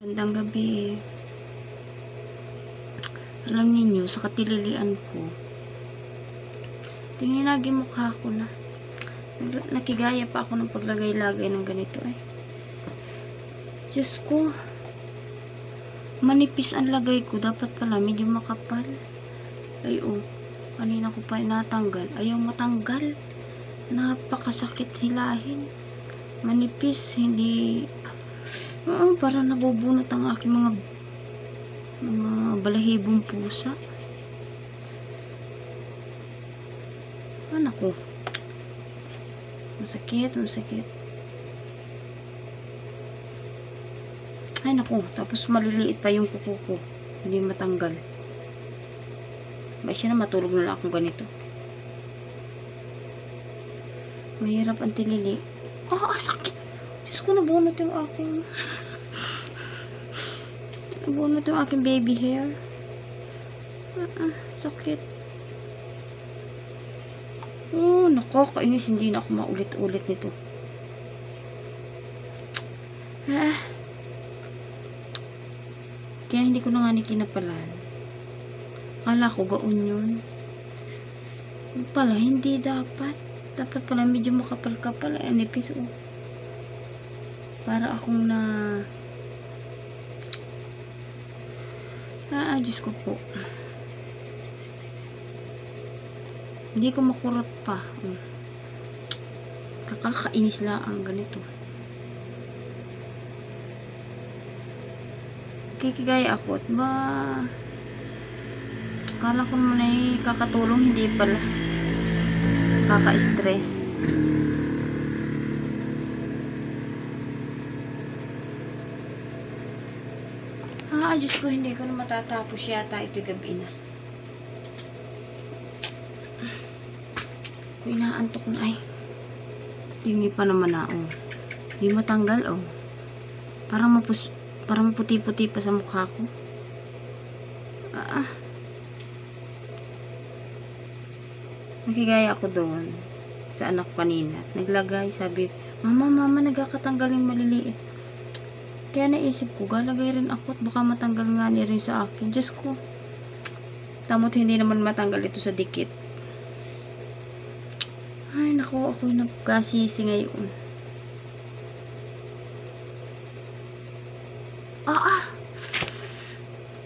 Magandang gabi. Alam ninyo, sa katililian ko, tingin lagi mukha ko na. Nakigaya pa ako ng paglagay-lagay ng ganito eh. Diyos ko, manipis ang lagay ko. Dapat pala medyo makapal. Ay oh, kanina ko pa natanggal. Ayaw matanggal. Napakasakit hilahin. Manipis, hindi... parang nabubunot ang aking mga balahibong pusa. Naku, masakit. Ay naku, tapos maliliit pa yung kuko ko, hindi matanggal. Ba siya na matulog na lang akong ganito. Mahirap ang tilili. Sakit. Diyos ko, nabunot yung aking baby hair. Sakit. Nakakainis. Hindi na ako maulit-ulit nito. Kaya hindi ko na nga ni kinapalan. Akala ko gaon yun. Pala, hindi dapat. Dapat pala medyo makapal-kapal. Nipis oh. Para akong na... Diyos ko po. Hindi ko makurot pa. Kakakainis lang ang ganito. Kikigaya ako at ba... Akala ko naman ay kakatulong, hindi pala. Kaka-stress. Diyos ko, hindi ko na matatapos yata ito gabi na. Inaantok na ay. Hindi pa naman na Hindi matanggal Parang maputi-puti pa sa mukha ko. Nakigaya ako doon sa anak ko kanina. Naglagay, sabi, Mama, nagkakatanggal yung maliliit. Kaya naisip ko, galagay rin ako at baka matanggal nga niya rin sa akin. Diyos ko. Tamot hindi naman matanggal ito sa dikit. Ay, naku, ako yung nagkasisi ngayon.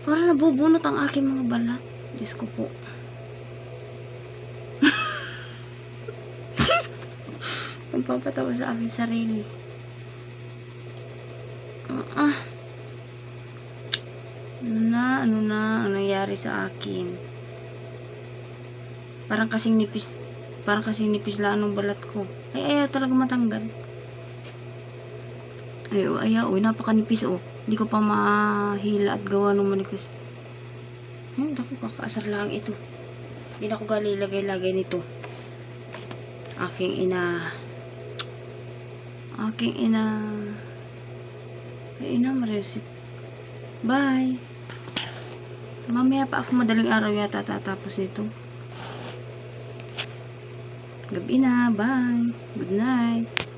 Parang nabubunot ang aking mga balat. Diyos ko po. Ang papatawa sa aking sarili. Ano na ang nangyari sa akin? Parang kasing nipis lang ng balat ko. Ayaw talaga matanggal. Ayaw, napakanipis Hindi ko pa mahila at gawa ng manipis. Ako, kakaasar lang ito. Hindi na ako galilagay-lagay nito. Aking ina maresip. Bye. Mamaya pa ako, madaling araw yata tatapos nito. Gabi na. Bye. Good night.